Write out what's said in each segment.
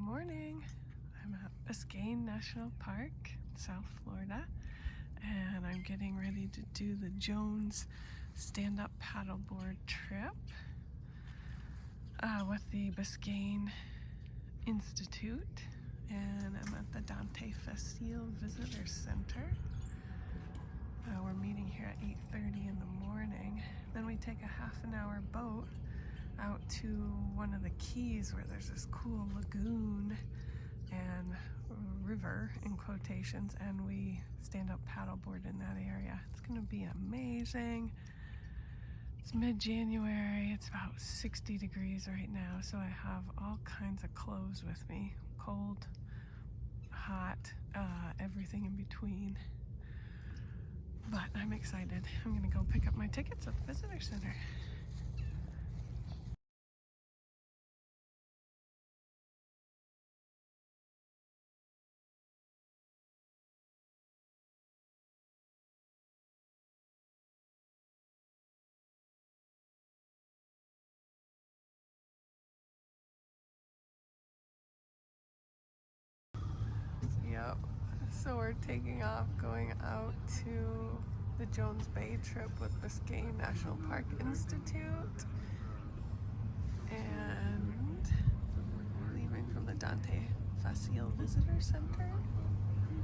morning. I'm at Biscayne National Park, South Florida, and I'm getting ready to do the Jones stand-up paddleboard trip with the Biscayne Institute, and I'm at the Dante Fascelle Visitor Center. We're meeting here at 8:30 in the morning. Then we take a half an hour boat out to one of the keys where there's this cool lagoon and river in quotations, and we stand up paddleboard in that area. It's gonna be amazing. It's mid-January, it's about 60 degrees right now, so I have all kinds of clothes with me. Cold, hot, everything in between. But I'm excited. I'm gonna go pick up my tickets at the visitor center. Yep, so we're taking off, going out to the Jones Bay trip with Biscayne National Park Institute, and leaving from the Dante Fascelle Visitor Center.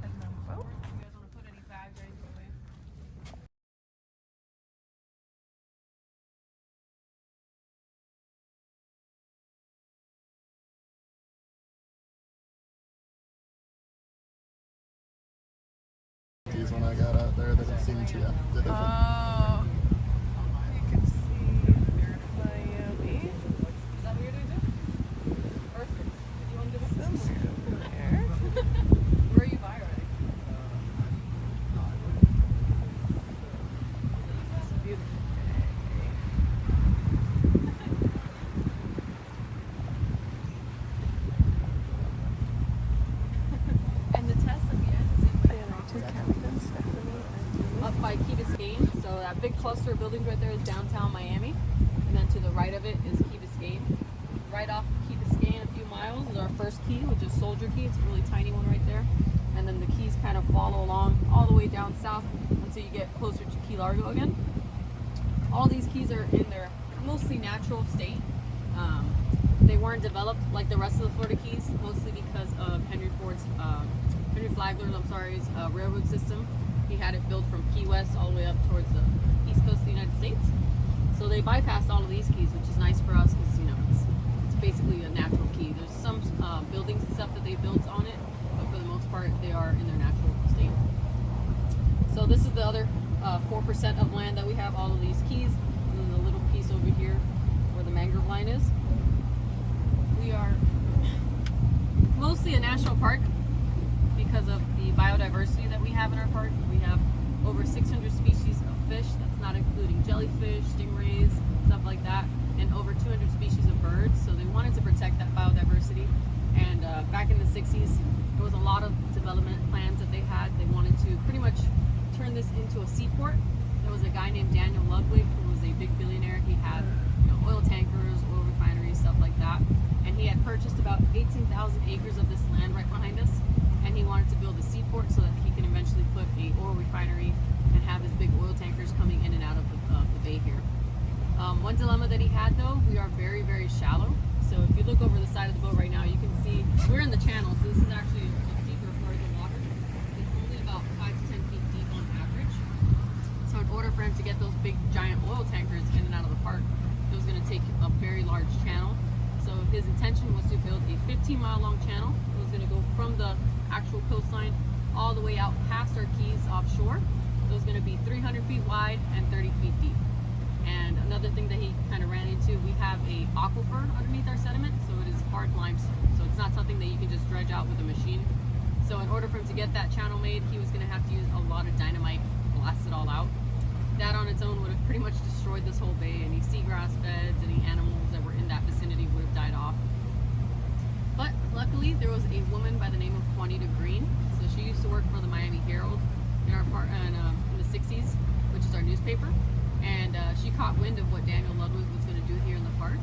And then boat. You guys want to put any bags or anything away? When I got out there that it seemed to, yeah, the different. Oh, you can see Miami. Is that what you're doing too? Perfect. You want to give us Somewhere over there. Where are you by already? It's beautiful. And the test at the end is up by Key Biscayne. So that big cluster of buildings right there is downtown Miami, and then to the right of it is Key Biscayne. Right off Key Biscayne, a few miles, is our first key, which is Soldier Key. It's a really tiny one right there, and then the keys kind of follow along all the way down south until you get closer to Key Largo again. All these keys are in their mostly natural state. They weren't developed like the rest of the Florida keys, mostly because of Henry Flagler's railroad system. He had it built from Key West all the way up towards the east coast of the United States. So they bypassed all of these keys, which is nice for us because, you know, it's basically a natural key. There's some buildings and stuff that they built on it, but for the most part, they are in their natural state. So this is the other 4% of land that we have, all of these keys, and then the little piece over here where the mangrove line is. We are mostly a national park because of the biodiversity that we have in our park. We have over 600 species of fish, that's not including jellyfish, stingrays, stuff like that, and over 200 species of birds. So they wanted to protect that biodiversity. And back in the 60s, there was a lot of development plans that they had. They wanted to pretty much turn this into a seaport. There was a guy named Daniel Ludwig who was a big billionaire. He had, you know, oil tankers, oil refineries, stuff like that. And he had purchased about 18,000 acres of this land right behind us. And he wanted to build a seaport so that he can eventually put a oil refinery and have his big oil tankers coming in and out of the bay here. One dilemma that he had, though, we are very, very shallow. So if you look over the side of the boat right now, you can see we're in the channel. So this is actually a deeper part of the water. It's only about 5 to 10 feet deep on average. So in order for him to get those big, giant oil tankers in and out of the park, it was going to take a very large channel. So his intention was to build a 15-mile long channel. It was going to go from the actual coastline all the way out past our keys offshore. It was going to be 300 feet wide and 30 feet deep. And another thing that he kind of ran into, we have a aquifer underneath our sediment, so it is hard limestone. So it's not something that you can just dredge out with a machine. So in order for him to get that channel made, he was going to have to use a lot of dynamite to blast it all out. That on its own would have pretty much destroyed this whole bay. Any seagrass beds, any animals that were in that vicinity would have died off. But luckily, there was a woman by the name of Juanita Green. So she used to work for the Miami Herald in our part in the 60s, which is our newspaper. And she caught wind of what Daniel Ludwig was going to do here in the park.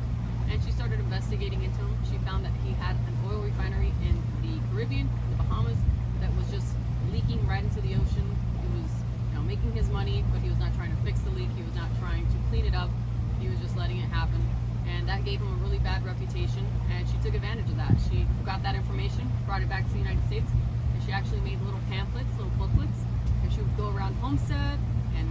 and she started investigating into him. She found that he had an oil refinery in the Caribbean, in the Bahamas, that was just leaking right into the ocean. He was, making his money, but he was not trying to fix the leak. He was not trying to clean it up. He was just letting it happen, and that gave him a really bad reputation. And she took advantage of that. She got that information, brought it back to the United States, and she actually made little pamphlets, little booklets, and she would go around Homestead and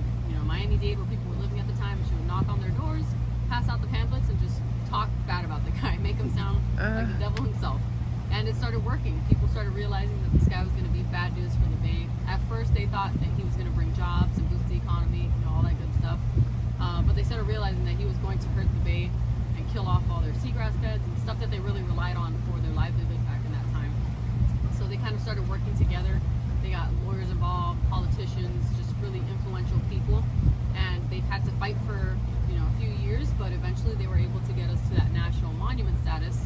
Miami-Dade, where people were living at the time, and she would knock on their doors, pass out the pamphlets, and just talk bad about the guy, make him sound like the devil himself. And it started working. People started realizing that this guy was going to be bad news for the Bay. At first, they thought that he was going to bring jobs and boost the economy, all that good stuff. But they started realizing that he was going to hurt the Bay and kill off all their seagrass beds and stuff that they really relied on for their livelihood back in that time. So they kind of started working together. They got lawyers involved, politicians, just really influential people. And they had to fight for a few years, but eventually they were able to get us to that national monument status.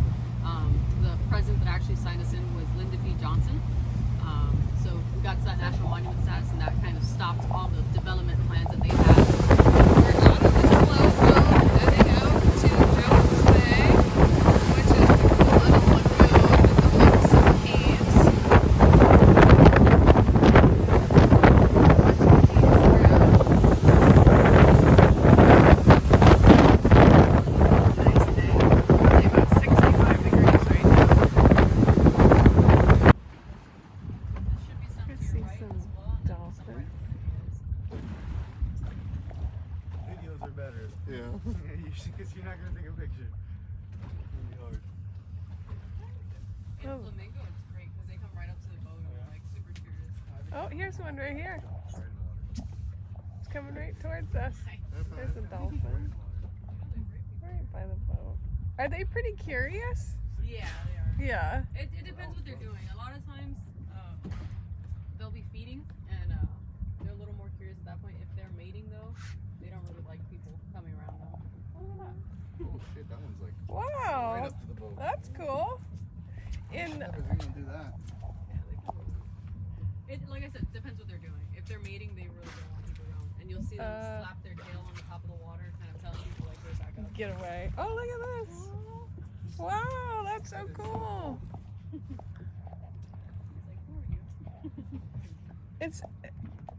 The president that actually signed us in was Lyndon B. Johnson. So we got to that national monument status, and that kind of stopped all the development plans that they had. We're on the slow road heading out to Jones Bay, which is a cool little lagoon with lots of caves. Nice day. Only about 65 degrees right now. Should be some I to see your right some as well, and then some dolphins. right Videos are better. Yeah. Because you're not going to take a picture. It's really hard. In Oh. Flamingo, it's great because they come right up to the boat and they're like super curious. Oh, here's one right here. It's coming right towards us. There's a dolphin right by the boat. Are they pretty curious? Yeah, they are. Yeah. It depends what they're doing. A lot of times they'll be feeding and they're a little more curious at that point. If they're mating though, they don't really like people coming around them. Oh shit, that one's like right Wow. up to the boat. That's cool. In Never seen them do that. Yeah, they can move. It, like I said, depends what they're doing. If they're mating, they really don't want people around. And you'll see them slap their tail on the top of the water, kind of telling people like, "Go back up." get away. Oh, look at this. Wow, that's so cool. He's like, "Who are you?" It's.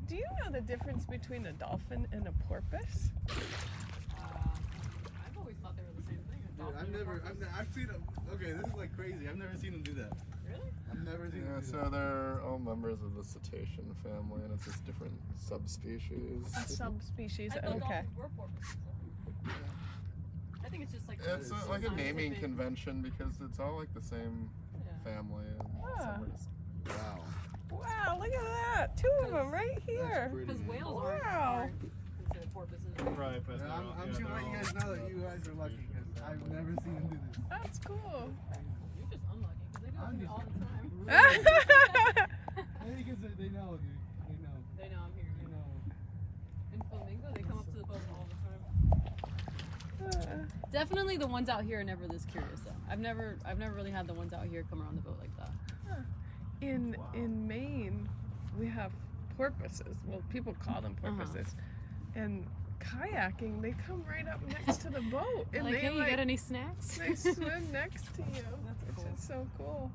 Do you know the difference between a dolphin and a porpoise? I've always thought they were the same thing. A Dude, dolphin and a porpoise. I've seen them. Okay, this is like crazy. I've never seen them do that. Really? I've never seen Yeah, them do so they're all members of the cetacean family, and it's just different subspecies. Subspecies. I thought Okay. dolphins were porpoises. though. I think it's just like It's like a naming scientific- convention because it's all like the same Yeah. family, and Ah. some are just wow. Wow, look at that. Two of them right here. Because whales Wow. aren't considered porpoises. it. Right, but I'm just gonna let you guys know that you guys are lucky because I've never seen them do this. That's cool. You're just unlucky because they do I'm it just- all the time. Maybe because they know, dude. They know. They know I'm here. They know. In Flamingo, they come up to the boat all the time. Definitely the ones out here are never this curious though. I've never really had the ones out here come around the boat like that. In Maine, we have porpoises. Well, people call them porpoises. And kayaking, they come right up next to the boat, and Like, they hey, you got any snacks? they swim next to you. That's Which cool. is so cool.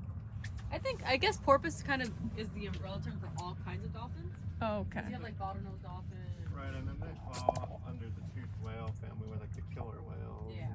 I guess porpoise kind of is the umbrella term for all kinds of dolphins. Oh, okay. 'Cause you have like bottlenose dolphin. Right, and then they fall under the toothed whale family with like the killer whales. Yeah.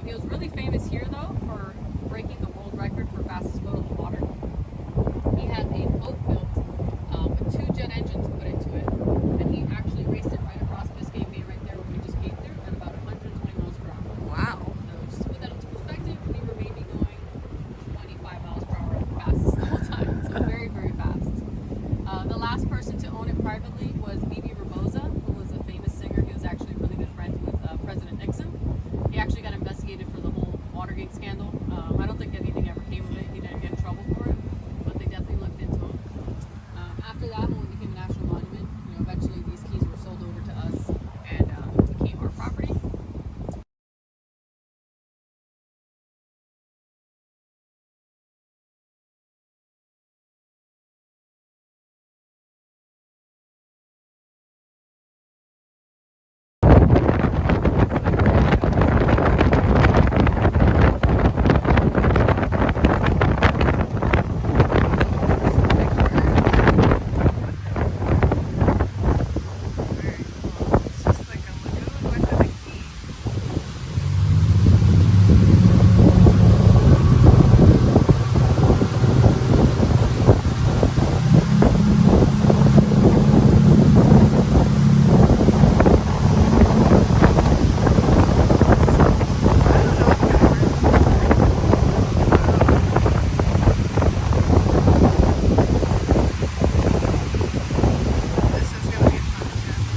He was really famous here though for breaking the world record for fastest boat on the water. He had a boat built with 2 jet engines put into it, and he actually raced it right across Biscayne Bay right there where we just came through at about 120 miles per hour. Wow. So just to put that into perspective, we were maybe going 25 miles per hour at the fastest the whole time. So very, very fast. The last person to own it privately was who was a famous singer. He was actually really good friends with President Nixon. He actually got investigated for the whole Watergate scandal. I don't think anything ever came of it. He didn't get in trouble for it, but they definitely looked into him. After that, when we became a national monument, eventually these keys were sold over to us and became our property. It's just like a lagoon within a key. This is gonna be a fun trip.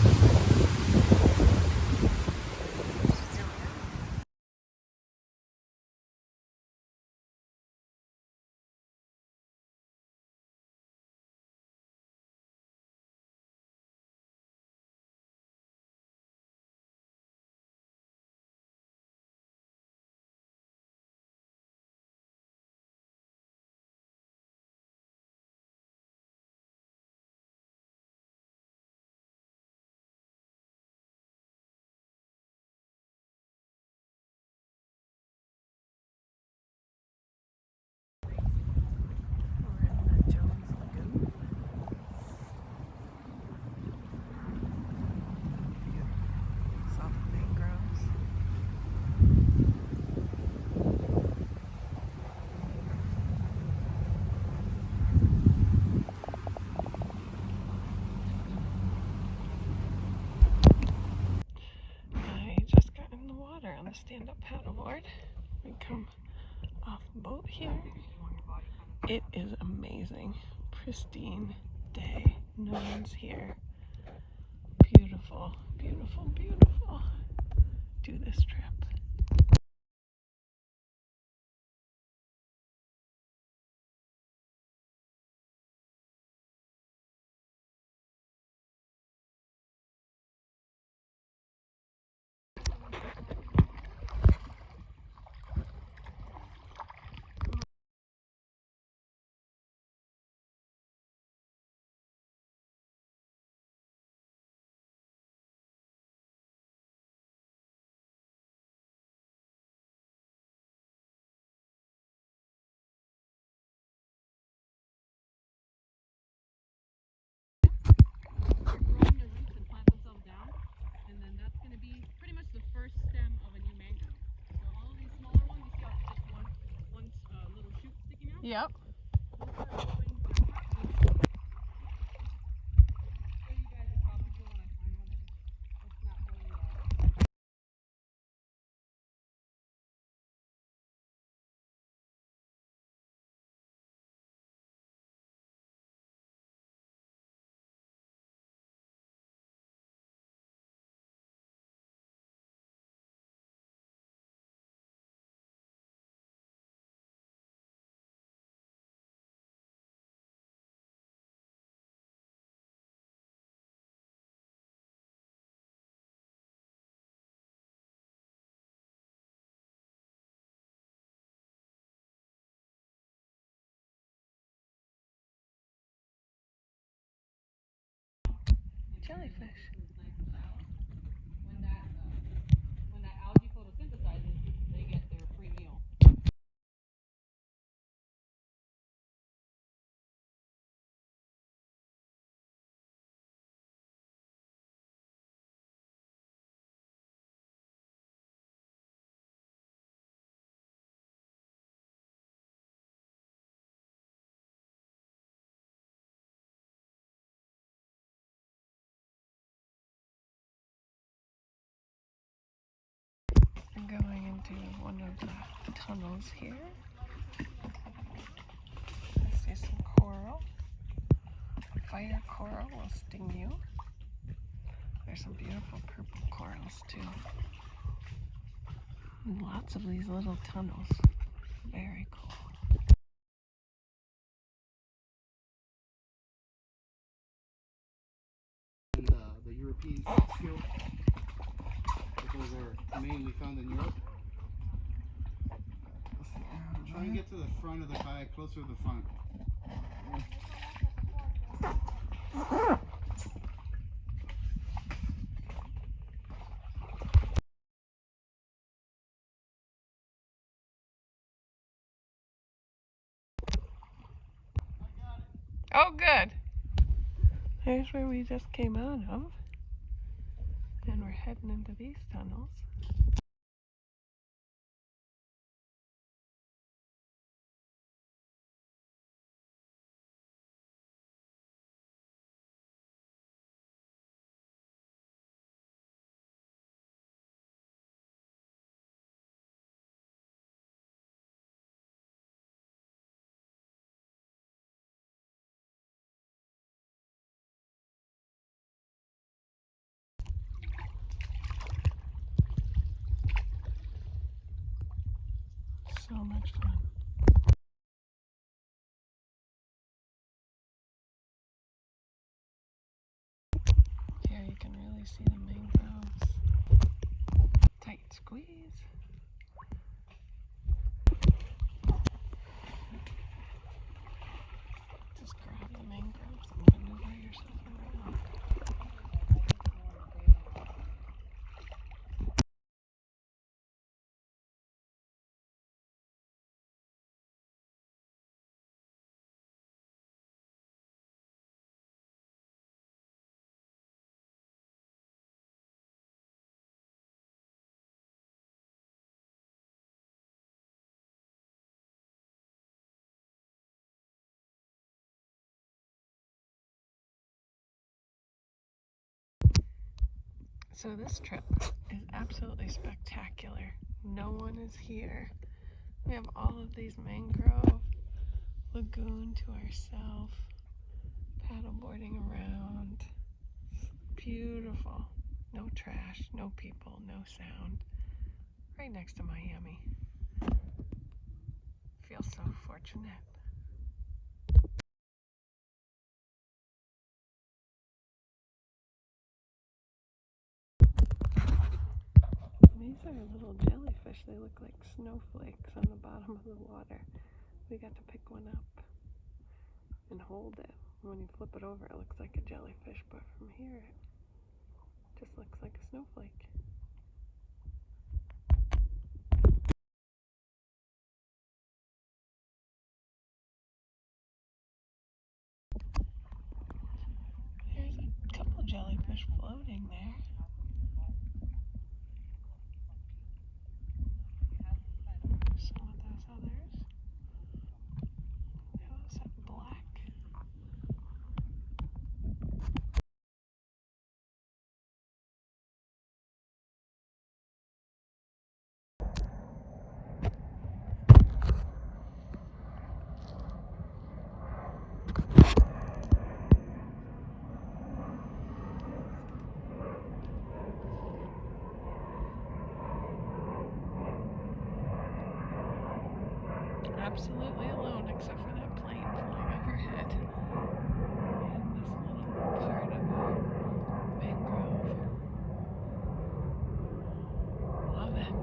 We're in the Jones Lagoon. Beautiful. Soft mangroves. I just got in the water on the stand-up paddleboard. We come off boat here. It is amazing. Pristine day. No one's here. Beautiful, beautiful, beautiful. Do this trip. They're growing their roots and plant themselves down, and then that's going to be pretty much the first stem of a new mangrove. So all of these smaller ones, you see how it's just one little shoot sticking out? Yep. Those are growing by weeks. So you guys will probably go on a find one that it's not really Jellyfish. when that algae photosynthesizes, they get their free meal. I'm going into one of the tunnels here. I see some coral. Fire coral will sting you. There's some beautiful purple corals too. And lots of these little tunnels. Very cool. And the European skill, those are mainly found in Europe. Try and get to the front of the kayak, closer to the front. Oh, good. There's where we just came out of. And we're heading into these tunnels. So much fun. Here you can really see the mangroves. Tight squeeze. Just grab the mangroves and maneuver yourself around. So this trip is absolutely spectacular. No one is here. We have all of these mangrove lagoon to ourselves. Paddleboarding around. Beautiful. No trash, no people, no sound. Right next to Miami. Feel so fortunate. These are little jellyfish. They look like snowflakes on the bottom of the water. We got to pick one up and hold it. When you flip it over, it looks like a jellyfish, but from here, it just looks like a snowflake. There's a couple jellyfish floating there. Some of those others. Those are black. Absolutely alone except for that plane flying overhead. And this little part of a mangrove. Love it.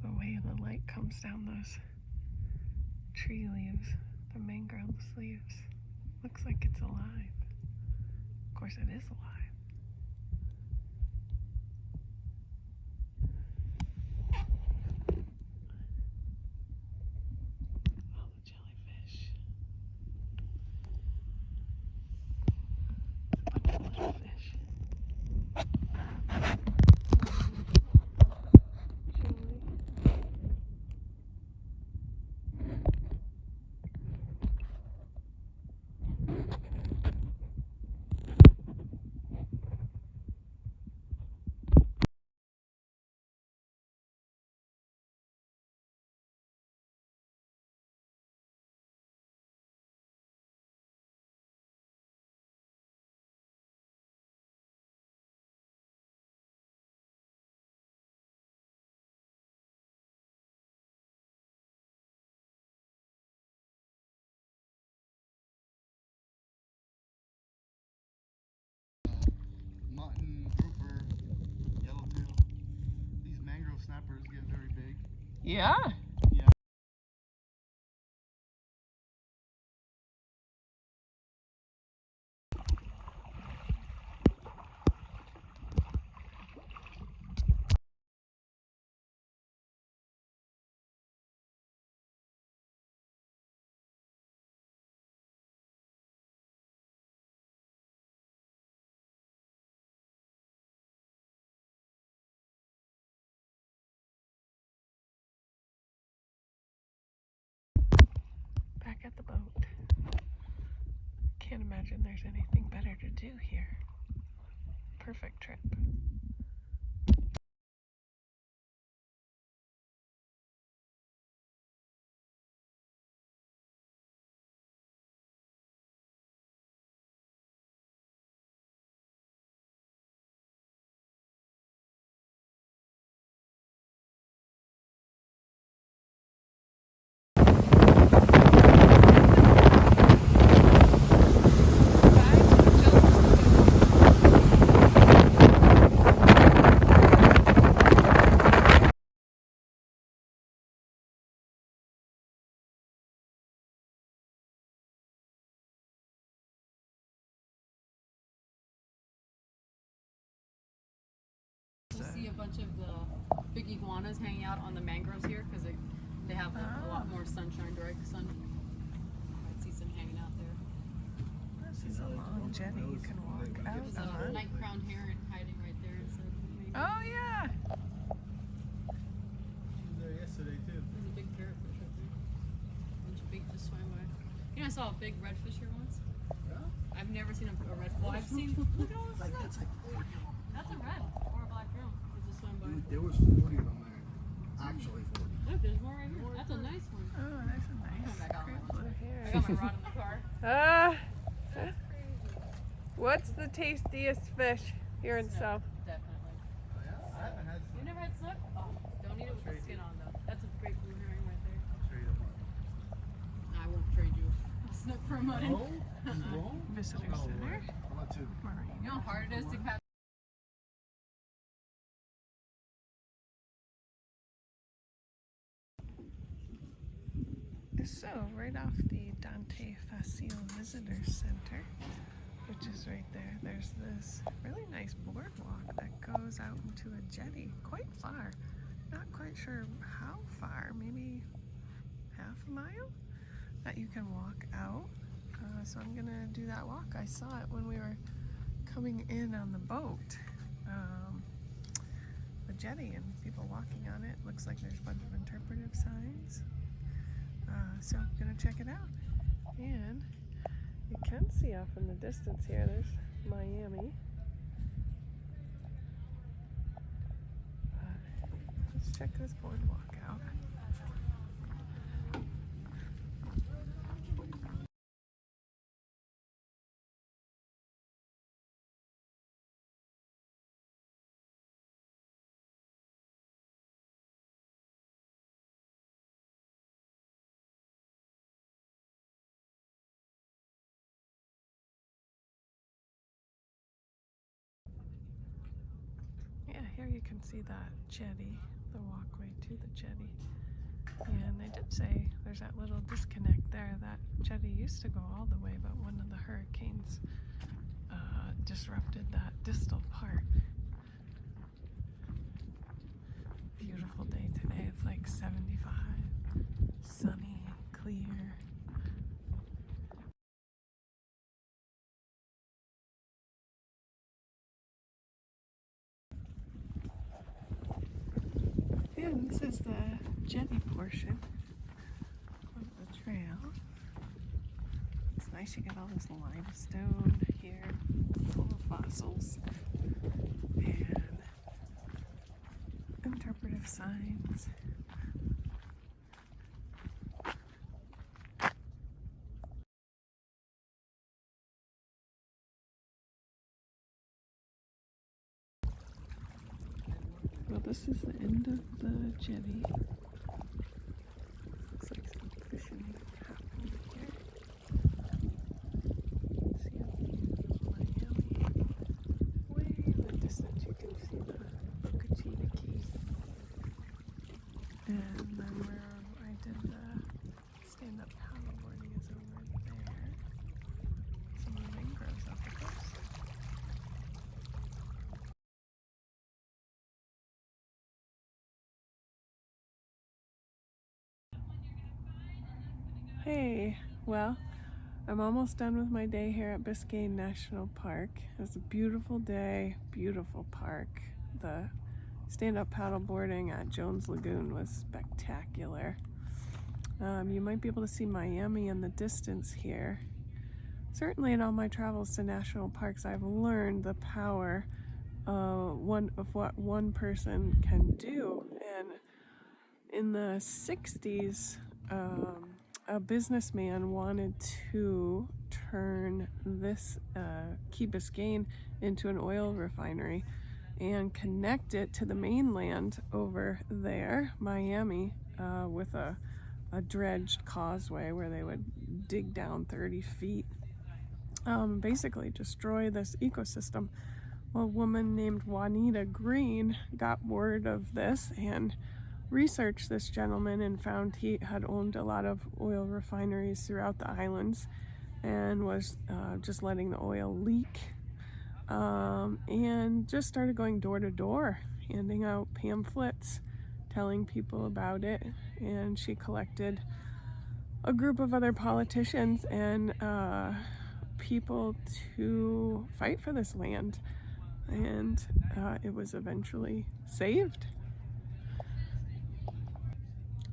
The way the light comes down those tree leaves, the mangrove leaves, looks like it's alive. Of course, it is alive. Yeah. Yeah. Back at the boat. Can't imagine there's anything better to do here. Perfect trip. You see a bunch of the big iguanas hanging out on the mangroves here because they have a lot more sunshine, direct sun. I see some hanging out there. This is a long jetty you can walk out There's a on. night-crowned heron hiding right there inside. Oh yeah. She was there yesterday too. There's a big parrotfish right there. A bunch of big just swam by. You know, I saw a big redfish here once. Yeah? I've never seen a red. Well, I've seen. Look at all this stuff. That's a red or a black drum. It just swam by. There was 40 of them there. Actually 40. Look, there's more right here. That's a nice one. Oh, that's a nice I got cute one. blue I hair. got my rod in the car. What's the tastiest fish here in South? Definitely. I haven't had You never had snook? Oh, don't eat it with the skin on though. That's a great blue herring right there. straight up. I won't trade you a snook for a mutton. Visitor No Center. way. I want two. Marina. You know how hard it is to catch. So, right off the Dante Fascelle Visitor Center, which is right there, there's this really nice boardwalk that goes out into a jetty quite far. Not quite sure how far, maybe half a mile that you can walk out. So I'm gonna do that walk. I saw it when we were coming in on the boat, the jetty, and people walking on it. Looks like there's a bunch of interpretive signs. So I'm gonna check it out. And you can see off in the distance here, there's Miami. Let's check this boardwalk out. Yeah, here you can see that jetty, the walkway to the jetty. And they did say there's that little disconnect there. That jetty used to go all the way, but one of the hurricanes disrupted that distal part. Beautiful day today. It's like 75, sunny, clear. And this is the jetty portion of the trail. It's nice, you get all this limestone here, full of fossils, and interpretive signs. Well, this is the end of the jetty. Looks like some fishing happening here. See up in Miami. Way in the distance you can see the Boca Chica Key. And did the stand-up paddleboarding is over there. Some of the mangroves off the coast. Hey, well, I'm almost done with my day here at Biscayne National Park. It was a beautiful day, beautiful park. The stand-up paddleboarding at Jones Lagoon was spectacular. You might be able to see Miami in the distance here. Certainly in all my travels to national parks, I've learned the power of what one person can do. And in the 60s, a businessman wanted to turn this Key Biscayne into an oil refinery and connect it to the mainland over there, Miami, with a dredged causeway where they would dig down 30 feet, basically destroy this ecosystem. Well, a woman named Juanita Green got word of this and researched this gentleman and found he had owned a lot of oil refineries throughout the islands and was just letting the oil leak, and just started going door to door, handing out pamphlets, telling people about it. And she collected a group of other politicians and people to fight for this land, and it was eventually saved.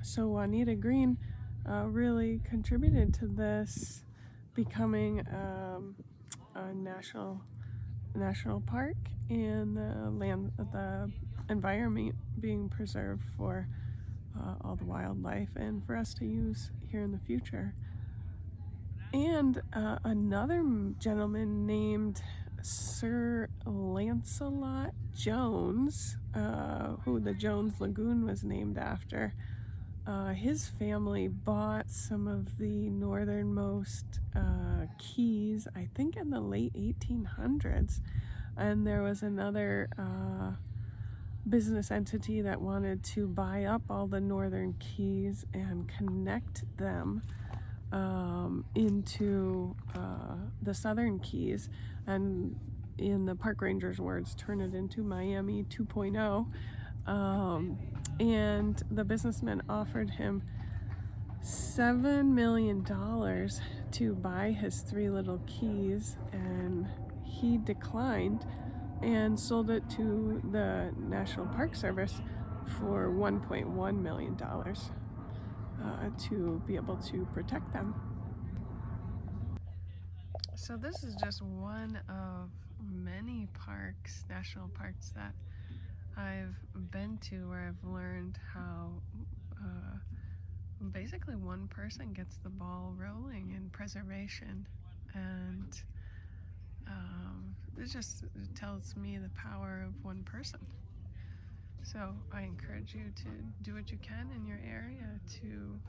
So Juanita Green really contributed to this becoming a national park, and the environment being preserved for all the wildlife and for us to use here in the future. And another gentleman named Sir Lancelot Jones, who the Jones Lagoon was named after, his family bought some of the northernmost keys, I think in the late 1800s. And there was another business entity that wanted to buy up all the northern keys and connect them into the southern keys, and in the park ranger's words, turn it into Miami 2.0. And the businessman offered him $7 million to buy his 3 little keys, and he declined and sold it to the National Park Service for $1.1 million to be able to protect them. So this is just one of many parks, national parks, that I've been to where I've learned how basically one person gets the ball rolling in preservation, and it tells me the power of one person. So I encourage you to do what you can in your area to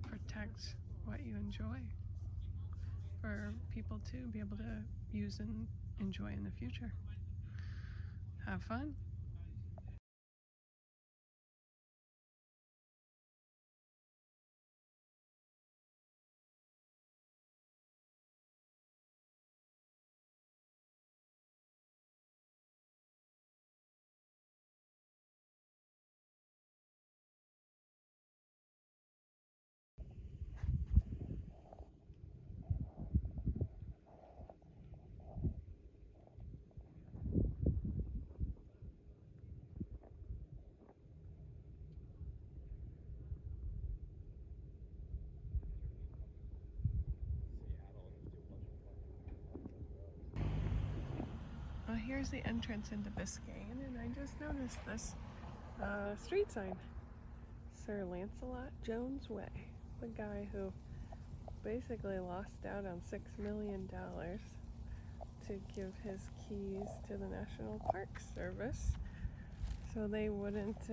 protect what you enjoy, for people to be able to use and enjoy in the future. Have fun. Well, here's the entrance into Biscayne, and I just noticed this street sign. Sir Lancelot Jones Way. The guy who basically lost out on $6 million to give his keys to the National Park Service so they wouldn't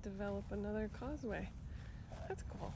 develop another causeway. That's cool.